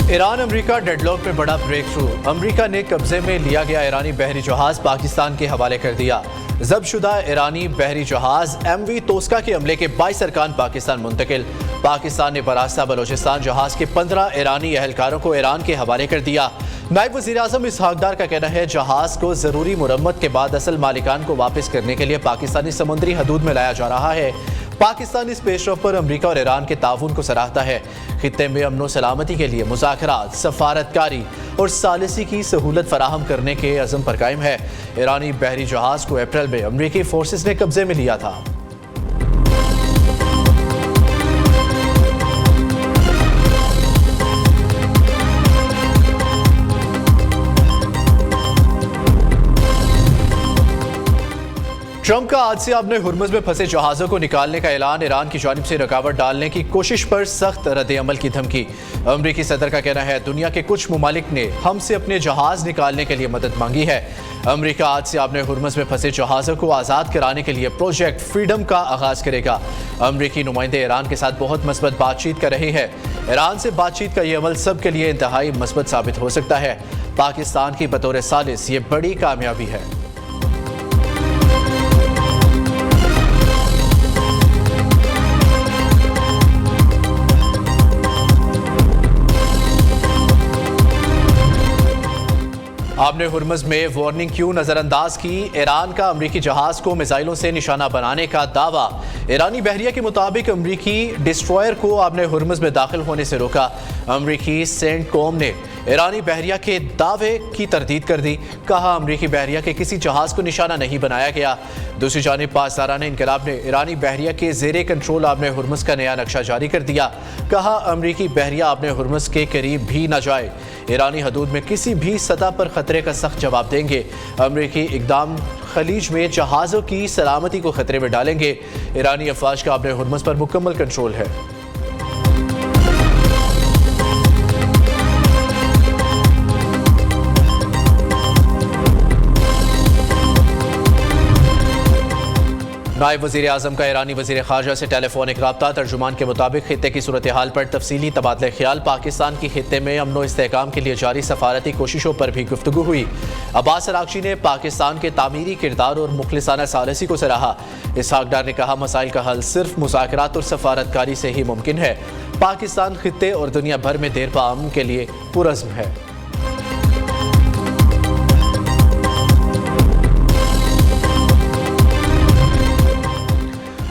Iran America deadlock में बड़ा break through. America ने कब्जे में लिया गया ईरानी बहरी जहाज पाकिस्तान के हवाले कर दिया। जब्तशुदा ईरानी बहरी जहाज MV तोस्का के हमले के 22 अरकान पाकिस्तान मुंतकिल। पाकिस्तान ने बरास्ता बलोचिस्तान जहाज के 15 ईरानी एहलकारों को ईरान के हवाले कर दिया। नायब वज़ीर आज़म इसहाक डार का कहना है जहाज को जरूरी मुरम्मत के बाद असल मालिकान को वापस करने के लिए पाकिस्तानी समुद्री हदूद में लाया जा रहा है। पाकिस्तान इस पेशरफ पर अमेरिका और ईरान के ताउन को सराहता है। खित्ते में अमन सलामती के लिए मुज़ाकरात, सफारतकारी और सालिसी की सहूलत फराहम करने के अज़म पर कायम है। ईरानी बहरी जहाज को अप्रैल में अमरीकी फोर्सेस ने कब्जे में लिया था। ट्रंप का आज से अपने हुर्मुज़ में फंसे जहाज़ों को निकालने का ऐलान। ईरान की जानिब से रुकावट डालने की कोशिश पर सख्त रद्द-ए-अमल की धमकी। अमरीकी सदर का कहना है दुनिया के कुछ ममालिक ने हमसे अपने जहाज़ निकालने के लिए मदद मांगी है। अमरीका आज से अपने हुर्मुज़ में फंसे जहाज़ों को आज़ाद कराने के लिए प्रोजेक्ट फ्रीडम का आगाज़ करेगा। अमरीकी नुमाइंदे ईरान के साथ बहुत मस्बत बातचीत कर रहे हैं। ईरान से बातचीत का ये अमल सब के लिए इंतहाई मस्बत साबित हो सकता है। पाकिस्तान की बतौर सालिस ये बड़ी कामयाबी है। आपने हुर्मुज़ में वार्निंग क्यों नजरअंदाज की? ईरान का अमरीकी जहाज को मिसाइलों से निशाना बनाने का दावा। ईरानी बहरिया के मुताबिक अमरीकी डिस्ट्रॉयर को आपने हुर्मुज़ में दाखिल होने से रोका। अमरीकी सेंटकॉम ने ईरानी बहरिया के दावे की तरदीद कर दी। कहा अमरीकी बहरिया के किसी जहाज को निशाना नहीं बनाया गया। दूसरी जानिब पासदारान इनकलाब ने ईरानी बहरिया के जेरे कंट्रोल आपने हुर्मुज़ का नया नक्शा जारी कर दिया। कहा अमरीकी बहरिया आपने हुर्मुज़ के करीब भी न जाए। ईरानी हदूद में किसी भी सतह पर खतरे का सख्त जवाब देंगे। अमरीकी इकदाम खलीज में जहाज़ों की सलामती को खतरे में डालेंगे। ईरानी अफवाज का अपने हुर्मुज़ पर मुकम्मल कंट्रोल है। नायब वज़ीर आज़म का ईरानी वज़ीर ख़ारजा से टेलीफोनिक रब्ता। तर्जुमान के मुताबिक खित्ते की सूरत हाल पर तफसीली तबादला ख्याल, पाकिस्तान की खित्ते में अमन व इस्तेहकाम के लिए जारी सफारती कोशिशों पर भी गुफ्तगू हुई। अब्बास अराग़ची ने पाकिस्तान के तामीरी किरदार और मुखलिसाना सालिसी को सराहा। इसहाक डार ने कहा मसाइल का हल सिर्फ मुज़ाकरात और सफारतकारी से ही मुमकिन है। पाकिस्तान खित्ते और दुनिया भर में देर पा अमन के लिए पुरज़्म है।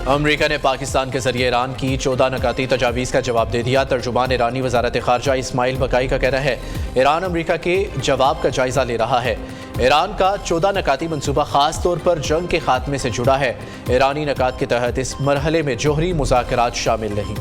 अमरीका ने पाकिस्तान के जरिए ईरान की 14 नकाती तजावीज़ का जवाब दे दिया। तर्जुमान ईरानी वज़ारत ख़ारजा इस्माइल बकाई का कहना है ईरान अमरीका के जवाब का जायज़ा ले रहा है। ईरान का 14 नकाती मनसूबा ख़ास तौर पर जंग के खात्मे से जुड़ा है। ईरानी नकात के तहत इस मरहले में जोहरी मुज़ाकरात शामिल नहीं।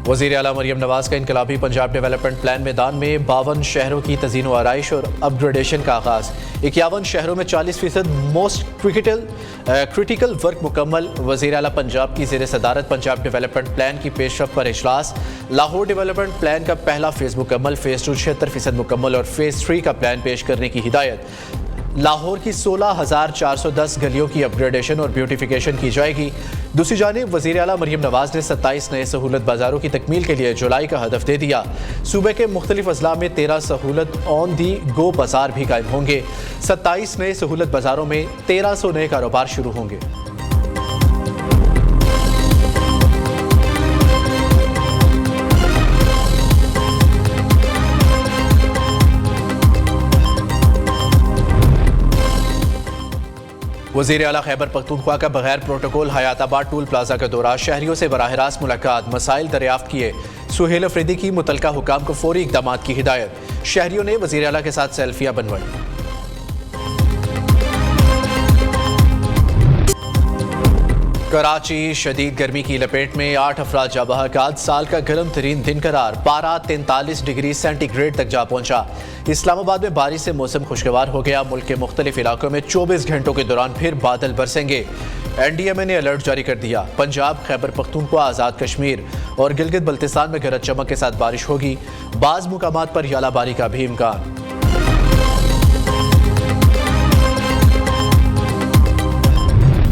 वज़ीर आला मरियम नवाज का इनकलाबी पंजाब डेवलपमेंट प्लान मैदान में 52 शहरों की तज़ीन व आराइश और अपग्रेडेशन का आगाज़। 51 शहरों में 40% मोस्ट क्रिटिकल वर्क मुकम्मल। वज़ीर आला पंजाब की ज़ेर सदारत पंजाब डेवलपमेंट प्लान की पेशरफ पर इजलास। लाहौर डेवलपमेंट प्लान का पहला फ़ेज़ मुकम्मल, फ़ेज़ 2 76% मुकम्मल और फ़ेज़ 3 का प्लान पेश करने की हिदायत। लाहौर की 16,410 गलियों की अपग्रेडेशन और ब्यूटिफिकेशन की जाएगी। दूसरी जानिब वज़ीर आला मरियम नवाज ने 27 नए सहूलत बाज़ारों की तकमील के लिए जुलाई का हदफ दे दिया। सूबे के मुख्तलिफ अजला में 13 सहूलत ऑन दी गो बाज़ार भी कायम होंगे। 27 नए सहूलत बाज़ारों में 1300 नए कारोबार शुरू होंगे। वज़ीर आला खैबर पख्तूनख्वा का बगैर प्रोटोकॉल हयाताबाद टूल प्लाजा का दौरा। शहरियों से बराह रास्त मुलाकात, मसाइल दरियाफ्त किए। सुहेल अफरीदी की मुतलका हुकाम को फौरी इक़दाम की हिदायत। शहरियों ने वज़ीर आला के साथ सेल्फियाँ बनवाई। कराची शदीद गर्मी की लपेट में 8 अफराद जा बहक। आज साल का गर्म तरीन दिन करार। पारा 43 डिग्री सेंटीग्रेड तक जा पहुंचा। इस्लामाबाद में बारिश से मौसम खुशगवार हो गया। मुल्क के मुख्तलिफ इलाकों में 24 घंटों के दौरान फिर बादल बरसेंगे। NDMA ने अलर्ट जारी कर दिया। पंजाब, खैबर पख्तूनख्वा, आज़ाद कश्मीर और गिलगित बल्तिस्तान में गरज चमक के साथ बारिश होगी। बाज़ मुकामात पर यालाबारी का भी इम्कान।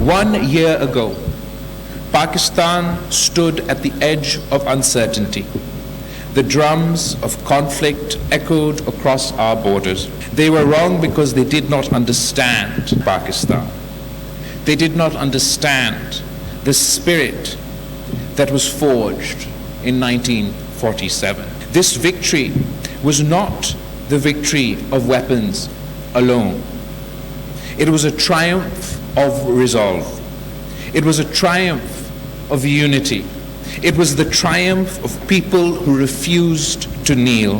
1 year ago, Pakistan stood at the edge of uncertainty. The drums of conflict echoed across our borders. They were wrong because they did not understand Pakistan. They did not understand the spirit that was forged in 1947. This victory was not the victory of weapons alone. It was a triumph of resolve. It was a triumph of unity. It was the triumph of people who refused to kneel.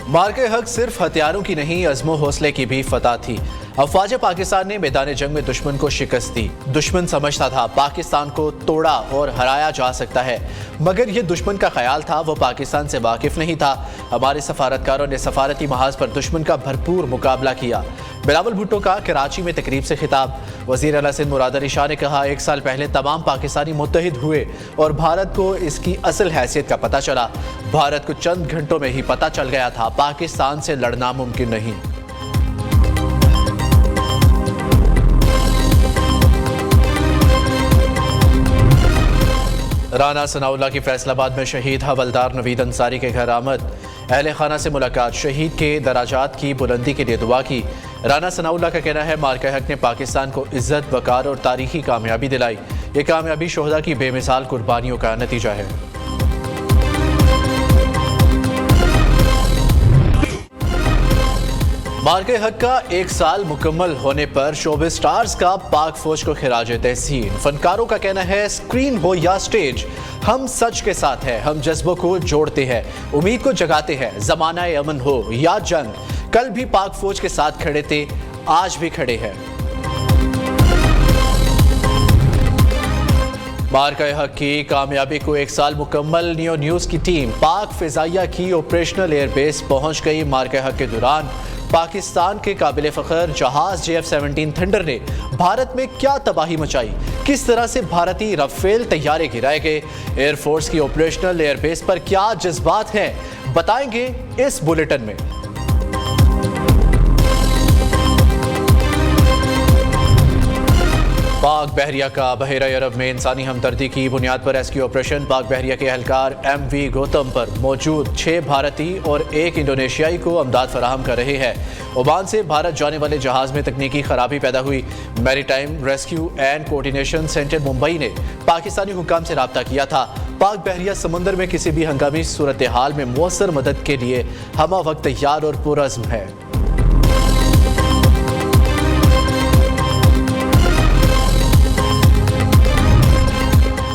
मार्के हक सिर्फ हथियारों की नहीं, अज़्मो हौसले की भी फतह थी। अफवाज पाकिस्तान ने मैदान जंग में दुश्मन को शिकस्त दी। दुश्मन समझता था पाकिस्तान को तोड़ा और हराया जा सकता है, मगर यह दुश्मन का ख्याल था, वो पाकिस्तान से वाकिफ नहीं था। हमारे सफारतकारों ने सफारती महाज पर दुश्मन का भरपूर मुकाबला किया। बिलावल भुट्टो का कराची में तकरीब से खिताब। वज़ीर आला सिंध मुराद अली शाह ने कहा, 1 साल पहले तमाम पाकिस्तानी मुत्तहिद हुए और भारत को इसकी असल हैसियत का पता चला। भारत को चंद घंटों में ही पता चल गया था पाकिस्तान से लड़ना मुमकिन नहीं। राना सनाउल्लाह की फैसलाबाद में शहीद हवलदार नवीद अंसारी के घर आमद। अहले खाना से मुलाकात, शहीद के दराजात की बुलंदी के लिए दुआ की। राना सनाउल्लाह का कहना है, मार्के हक ने पाकिस्तान को इज्जत, वकार और तारीखी कामयाबी दिलाई। ये कामयाबी शोहदा की बेमिसाल कुर्बानियों का नतीजा है। मार्के हक का 1 साल मुकम्मल होने पर शोबे स्टार्स का पाक फौज को खिराज तहसीन। फनकारों का कहना है, स्क्रीन हो या स्टेज, हम सच के साथ हैं, हम जज्बों को जोड़ते हैं, उम्मीद को जगाते हैं। ज़माना अमन हो या जंग, कल भी पाक फौज के साथ खड़े थे, आज भी खड़े हैं। मार्के हक की कामयाबी को 1 साल मुकम्मल। नियो न्यूज़ की टीम पाक फिजाइया की ऑपरेशनल एयरबेस पहुंच गई। मार्के हक के दौरान पाकिस्तान के काबिल फ़ख्र जहाज JF-17 थंडर ने भारत में क्या तबाही मचाई, किस तरह से भारतीय राफेल तैयारे गिराए गए, एयरफोर्स की ऑपरेशनल एयरबेस पर क्या जज्बात हैं, बताएंगे इस बुलेटिन में। पाक बहरिया का बहरा अरब में इंसानी हमदर्दी की बुनियाद पर रेस्क्यू ऑपरेशन। पाक बहरिया के एहलकार MV गौतम पर मौजूद 6 भारतीय और 1 इंडोनेशियाई को अमदाद फराहम कर रहे हैं। ओमान से भारत जाने वाले जहाज में तकनीकी खराबी पैदा हुई। Maritime rescue and coordination centre Mumbai ने पाकिस्तानी हुकाम से रब्ता किया था। पाक बहरिया समंदर में किसी भी हंगामी सूरत हाल में मौसर मदद के लिए हमा वक्त तैयार और पुरअज़्म है।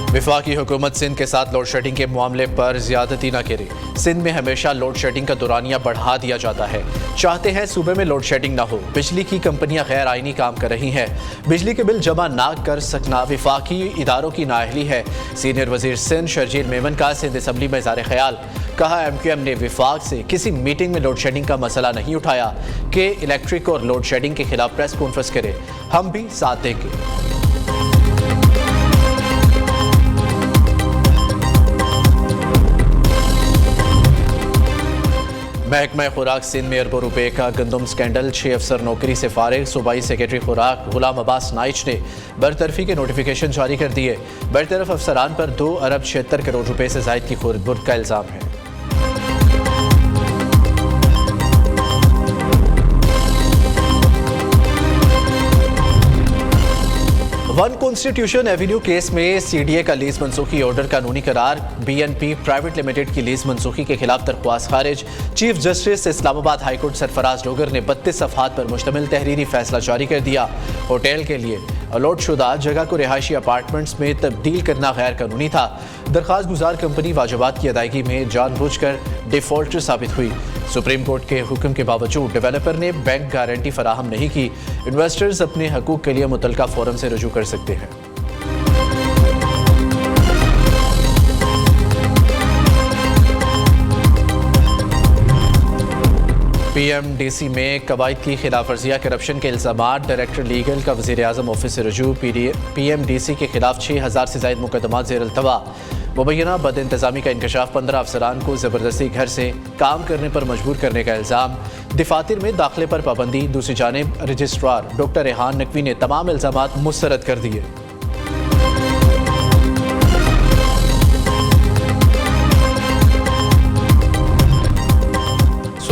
वफाकी हुकूमत सिंध के साथ लोड शेडिंग के मामले पर ज्यादती न करे। सिंध में हमेशा लोड शेडिंग का दौरानिया बढ़ा दिया जाता है। चाहते हैं सूबे में लोड शेडिंग ना हो। बिजली की कंपनियां गैर आइनी काम कर रही हैं। बिजली के बिल जमा ना कर सकना वफाकी इदारों की नाअहली है। सीनियर वजीर सिंध शर्जील मेमन का सिंध असम्बली में इज़हार ख्याल। कहा, MQM ने विफाक से किसी मीटिंग में लोड शेडिंग का मसला नहीं उठाया कि इलेक्ट्रिक और लोड शेडिंग के खिलाफ प्रेस कॉन्फ्रेंस करे, हम भी साथ देंगे। महकमा खुराक सिंध में अरबों रुपए का गंदम स्कैंडल। 6 अफसर नौकरी से फारिग। सूबाई सेक्रेटरी खुराक गुलाम अब्बास नाइच ने बरतरफी के नोटिफिकेशन जारी कर दिए। बरतरफ अफसरान पर 2 अरब 76 करोड़ रुपए से जायद की खुर्द-बुर्द का इल्जाम है। वन कॉन्स्टिट्यूशन एवेन्यू केस में CDA का लीज मनसूखी ऑर्डर कानूनी करार। BNP प्राइवेट लिमिटेड की लीज मनसूखी के खिलाफ दरख्वास्त खारिज। Chief justice Islamabad high court Sarfaraz Dogar ने 32 सफ़हात पर मुश्तमिल तहरीरी फैसला जारी कर दिया। होटल के लिए अलॉट शुदा जगह को रिहायशी अपार्टमेंट्स में तब्दील करना गैर कानूनी था। दरख्वास्त गुजार कंपनी वाजिबात की अदायगी में जानबूझकर डिफॉल्टर साबित हुई। सुप्रीम कोर्ट के हुक्म के बावजूद डेवलपर ने बैंक गारंटी फराहम नहीं की। इन्वेस्टर्स अपने हकूक के लिए मुतलका फोरम से रुजू कर सकते हैं। PMDC में कवायद की खिलाफ वर्जियाँ, करप्शन के इल्ज़ामात। डायरेक्टर लीगल का वज़ीर आज़म ऑफिस से रुजू। PMDC के खिलाफ 6000 से ज़ायद मुकदमात ज़ेर अल्तवा। मुबैना बद इंतज़ामी का इंकशाफ। 15 अफसरान को ज़बरदस्ती घर से काम करने पर मजबूर करने का इल्ज़ाम। दफातर में दाखिले पर पाबंदी। दूसरी जानिब रजिस्ट्रार डॉक्टर रेहान नकवी ने तमाम इल्ज़ामात मुस्तरद कर दिए।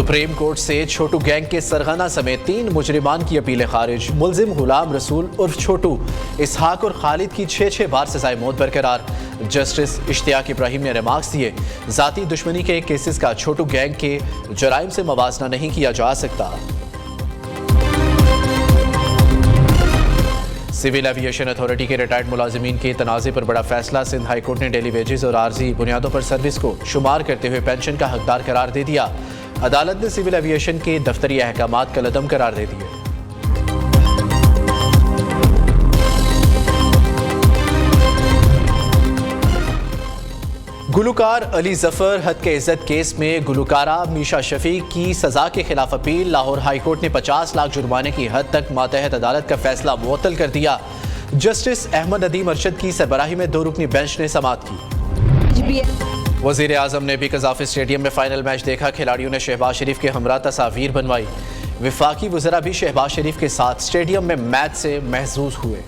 सुप्रीम कोर्ट से छोटू गैंग के सरगना समेत 3 मुजरिमान की अपीलें खारिज। मुलजिम गुलाम रसूल उर्फ छोटू, इसहाक और खालिद की 6 बार सजाए मौत बरकरार। जस्टिस इश्तियाक इब्राहिम ने रिमार्क्स दिए, जाती दुश्मनी के केसेस का छोटू गैंग के जराइम से मवाजना नहीं किया जा सकता। सिविल एविएशन अथॉरिटी के रिटायर्ड मुलाजिमीन के तनाज़े पर बड़ा फैसला। सिंध हाई कोर्ट ने डेली वेजेस और आर्जी बुनियादों पर सर्विस को शुमार करते हुए पेंशन का हकदार करार दे दिया। अदालत ने सिविल एविएशन के दफ्तरी अहकामात कलअदम करार दे दिए। गुलकार अली जफर हद के इज्जत केस में गुलकारा मीशा शफीक की सजा के खिलाफ अपील। लाहौर हाई कोर्ट ने 50 लाख जुर्माने की हद तक मातहत अदालत का फैसला मुअत्तल कर दिया। जस्टिस अहमद नदीम अरशद की सरबराही में 2 रुकनी बेंच ने समाअत की। वजीर आजम ने भी कजाफी स्टेडियम में फाइनल मैच देखा। खिलाड़ियों ने शहबाज शरीफ के हमरा तस्वीर बनवाई। विफाकी वज़रा भी शहबाज शरीफ के साथ स्टेडियम में मैच से महजूज हुए।